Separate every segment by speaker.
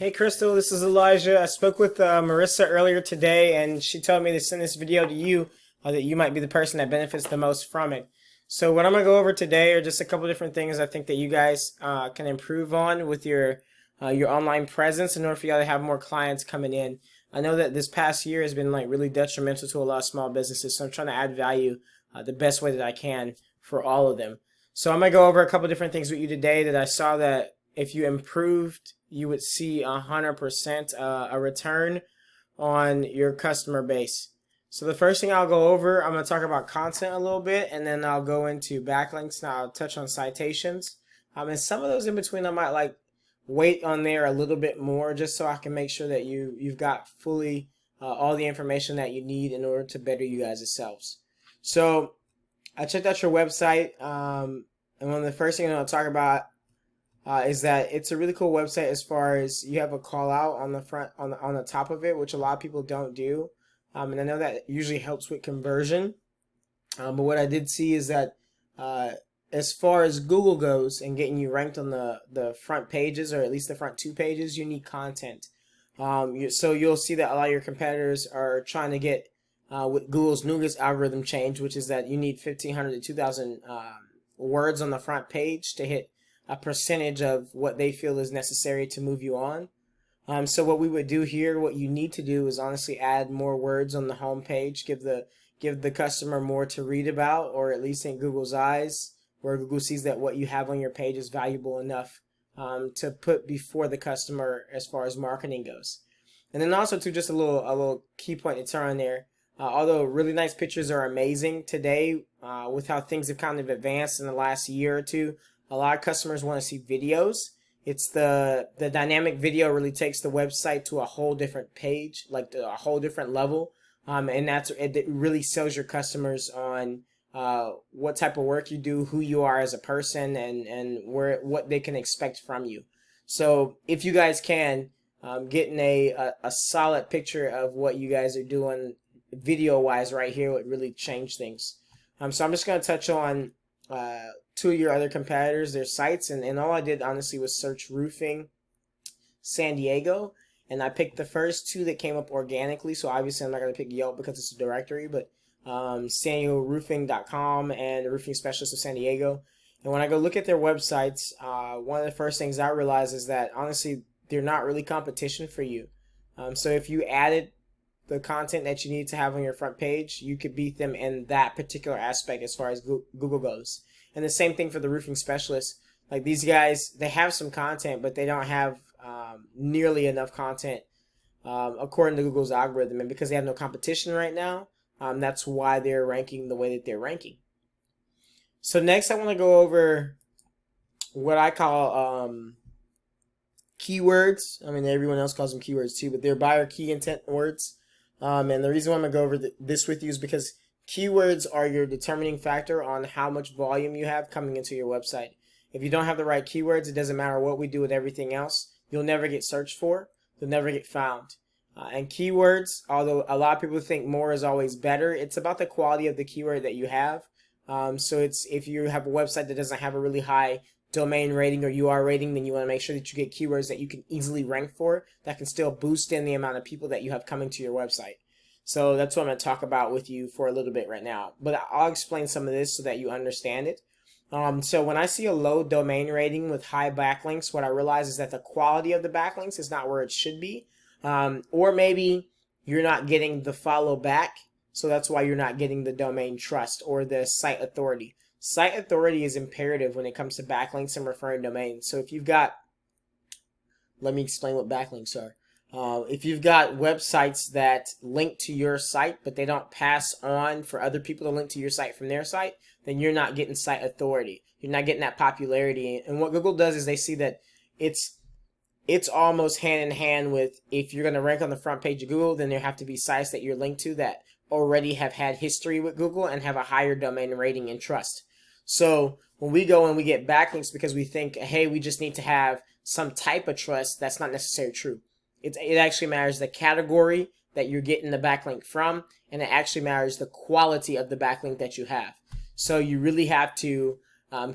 Speaker 1: Hey Crystal, this is Elijah. I spoke with Marissa earlier today, and she told me to send this video to you, that you might be the person that benefits the most from it. So what I'm going to go over today are just a couple different things I think that you guys can improve on with your online presence in order for you to have more clients coming in. I know that this past year has been like really detrimental to a lot of small businesses, so I'm trying to add value the best way that I can for all of them. So I'm going to go over a couple different things with you today that I saw that if you improved, you would see 100% a return on your customer base. So the first thing I'll go over, I'm going to talk about content a little bit, and then I'll go into backlinks, and I'll touch on citations. And some of those in between, I might like wait on there a little bit more, just so I can make sure that you've got fully all the information that you need in order to better you guys yourselves. So I checked out your website, and one of the first things I'll talk about is that it's a really cool website as far as you have a call out on the front on the top of it, which a lot of people don't do. And I know that usually helps with conversion. But what I did see is that as far as Google goes and getting you ranked on the front pages, or at least the front two pages, you need content. So you'll see that a lot of your competitors are trying to get with Google's newest algorithm change, which is that you need 1,500 to 2,000 words on the front page to hit a percentage of what they feel is necessary to move you on. So what we would do here, what you need to do is honestly add more words on the home page, give the customer more to read about, or at least in Google's eyes, where Google sees that what you have on your page is valuable enough to put before the customer as far as marketing goes. And then also too, just a little key point to turn on there. Although really nice pictures are amazing today, with how things have kind of advanced in the last year or two, a lot of customers want to see videos. It's the dynamic video really takes the website to a whole different page, like a whole different level, and it really sells your customers on what type of work you do, who you are as a person, and what they can expect from you. So if you guys can getting a solid picture of what you guys are doing video wise right here would really change things. So I'm just going to touch on two of your other competitors, their sites, and all I did honestly was search roofing San Diego, and I picked the first two that came up organically. So obviously I'm not going to pick Yelp because it's a directory, but SanDiegoRoofing.com and the Roofing Specialist of San Diego. And when I go look at their websites, one of the first things I realize is that honestly they're not really competition for you. So if you added the content that you need to have on your front page, you could beat them in that particular aspect as far as Google goes. And the same thing for the roofing specialist. Like these guys, they have some content, but they don't have nearly enough content according to Google's algorithm. And because they have no competition right now, that's why they're ranking the way that they're ranking. So next I want to go over what I call keywords. I mean, everyone else calls them keywords too, but they're buyer key intent words. And the reason why I'm going to go over this with you is because keywords are your determining factor on how much volume you have coming into your website. If you don't have the right keywords, it doesn't matter what we do with everything else. You'll never get searched for. You'll never get found. And keywords, although a lot of people think more is always better, it's about the quality of the keyword that you have. So it's if you have a website that doesn't have a really high domain rating or UR rating, then you want to make sure that you get keywords that you can easily rank for that can still boost in the amount of people that you have coming to your website. So that's what I'm going to talk about with you for a little bit right now. But I'll explain some of this so that you understand it. So when I see a low domain rating with high backlinks, what I realize is that the quality of the backlinks is not where it should be. Or maybe you're not getting the follow back. So that's why you're not getting the domain trust or the site authority. Site authority is imperative when it comes to backlinks and referring domains. So if you've got, let me explain what backlinks are. If you've got websites that link to your site, but they don't pass on for other people to link to your site from their site, then you're not getting site authority. You're not getting that popularity. And what Google does is they see that it's almost hand in hand with, if you're going to rank on the front page of Google, then there have to be sites that you're linked to that already have had history with Google and have a higher domain rating and trust. So when we go and we get backlinks because we think, hey, we just need to have some type of trust, that's not necessarily true. It actually matters the category that you're getting the backlink from, and it actually matters the quality of the backlink that you have. So you really have to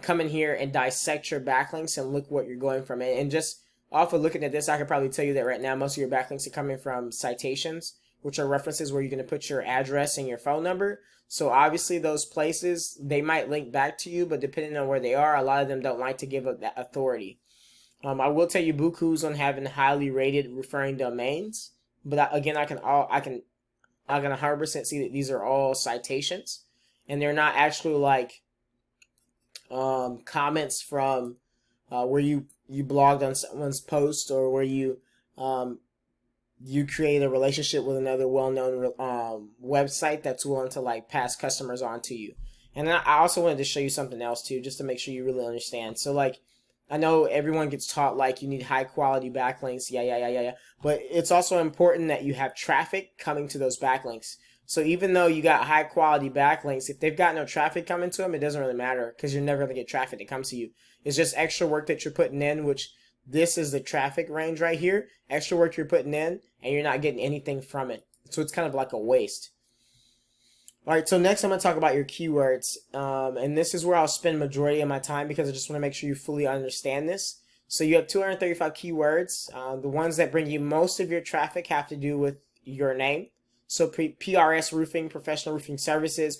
Speaker 1: come in here and dissect your backlinks and look what you're going from. And just off of looking at this, I could probably tell you that right now most of your backlinks are coming from citations, which are references where you're going to put your address and your phone number. So obviously those places, they might link back to you, but depending on where they are, a lot of them don't like to give up that authority. I will tell you bukus on having highly rated referring domains, but again, I can 100% see that these are all citations, and they're not actually like comments from where you blogged on someone's post, or where you create a relationship with another well-known website that's willing to like pass customers on to you. And then I also wanted to show you something else too, just to make sure you really understand. So like, I know everyone gets taught like you need high quality backlinks, yeah. But it's also important that you have traffic coming to those backlinks. So even though you got high quality backlinks, if they've got no traffic coming to them, it doesn't really matter, because you're never going to get traffic that comes to you. It's just extra work that you're putting in, which this is the traffic range right here. Extra work you're putting in, and you're not getting anything from it. So it's kind of like a waste. All right, so next I'm going to talk about your keywords, and this is where I'll spend majority of my time, because I just want to make sure you fully understand this. So you have 235 keywords. The ones that bring you most of your traffic have to do with your name. So PRS Roofing, Professional Roofing Services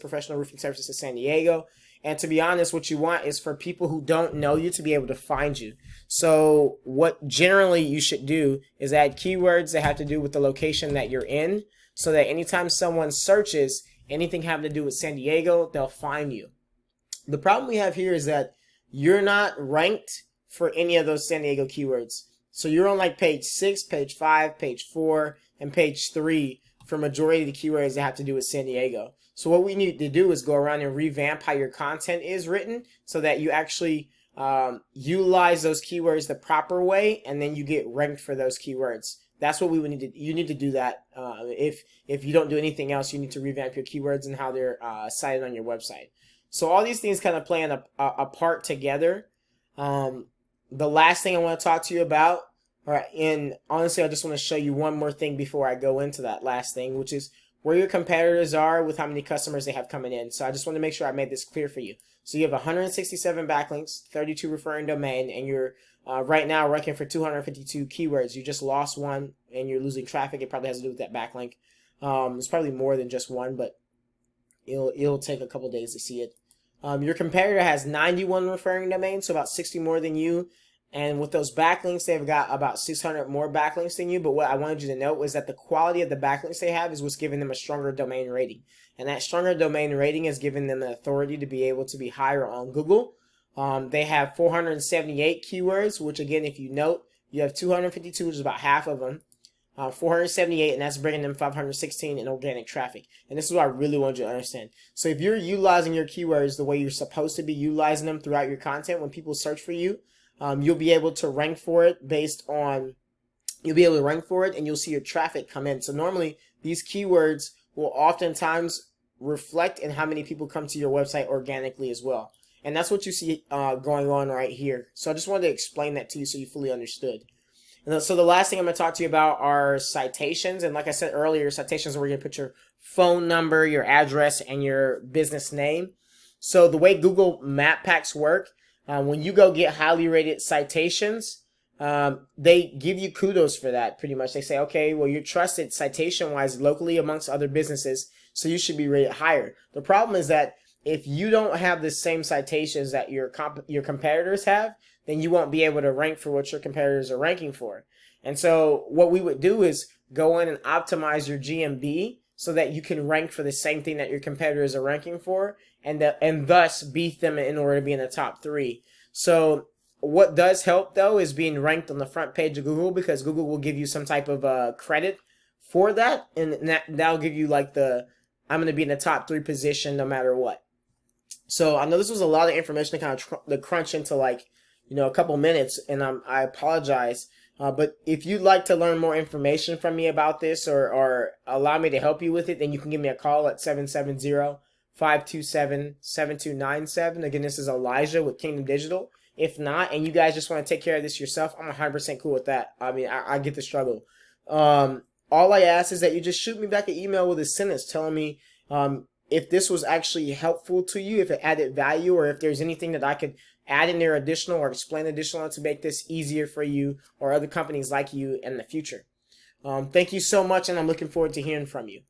Speaker 1: San Diego. And to be honest, what you want is for people who don't know you to be able to find you. So what generally you should do is add keywords that have to do with the location that you're in, so that anytime someone searches anything having to do with San Diego, they'll find you. The problem we have here is that you're not ranked for any of those San Diego keywords. So you're on like page 6, page 5, page 4, and page 3 for majority of the keywords that have to do with San Diego. So what we need to do is go around and revamp how your content is written, so that you actually utilize those keywords the proper way, and then you get ranked for those keywords. That's what we would need to. You need to do that. If you don't do anything else, you need to revamp your keywords and how they're cited on your website. So all these things kind of play a part together. The last thing I want to talk to you about, and honestly, I just want to show you one more thing before I go into that last thing, which is where your competitors are with how many customers they have coming in. So I just want to make sure I made this clear for you. So you have 167 backlinks, 32 referring domain, and you're right now ranking for 252 keywords. You just lost one, and you're losing traffic. It probably has to do with that backlink. It's probably more than just one, but it'll take a couple days to see it. Your competitor has 91 referring domains, so about 60 more than you. And with those backlinks, they've got about 600 more backlinks than you. But what I wanted you to note was that the quality of the backlinks they have is what's giving them a stronger domain rating. And that stronger domain rating is giving them the authority to be able to be higher on Google. They have 478 keywords, which again, if you note, you have 252, which is about half of them. 478, and that's bringing them 516 in organic traffic. And this is what I really want you to understand. So if you're utilizing your keywords the way you're supposed to be utilizing them throughout your content, when people search for you, you'll be able to rank for it and you'll see your traffic come in. So normally these keywords will oftentimes reflect in how many people come to your website organically as well. And that's what you see going on right here. So I just wanted to explain that to you so you fully understood. And so the last thing I'm going to talk to you about are citations. And like I said earlier, citations are where you're going to put your phone number, your address, and your business name. So the way Google Map Packs work, when you go get highly rated citations, they give you kudos for that pretty much. They say, okay, well, you're trusted citation-wise locally amongst other businesses, so you should be rated higher. The problem is that if you don't have the same citations that your competitors have, then you won't be able to rank for what your competitors are ranking for. And so what we would do is go in and optimize your GMB so that you can rank for the same thing that your competitors are ranking for, and thus beat them in order to be in the top 3. So what does help though is being ranked on the front page of Google, because Google will give you some type of credit for that, and that'll give you like I'm going to be in the top 3 position no matter what. So I know this was a lot of information to kind of crunch into like, a couple minutes, and I apologize. But if you'd like to learn more information from me about this, or allow me to help you with it, then you can give me a call at 770-527-7297. Again, this is Elijah with Kingdom Digital. If not, and you guys just want to take care of this yourself, I'm 100% cool with that. I mean, I get the struggle. All I ask is that you just shoot me back an email with a sentence telling me if this was actually helpful to you, if it added value, or if there's anything that I could add in there additional or explain additional to make this easier for you or other companies like you in the future. Thank you so much, and I'm looking forward to hearing from you.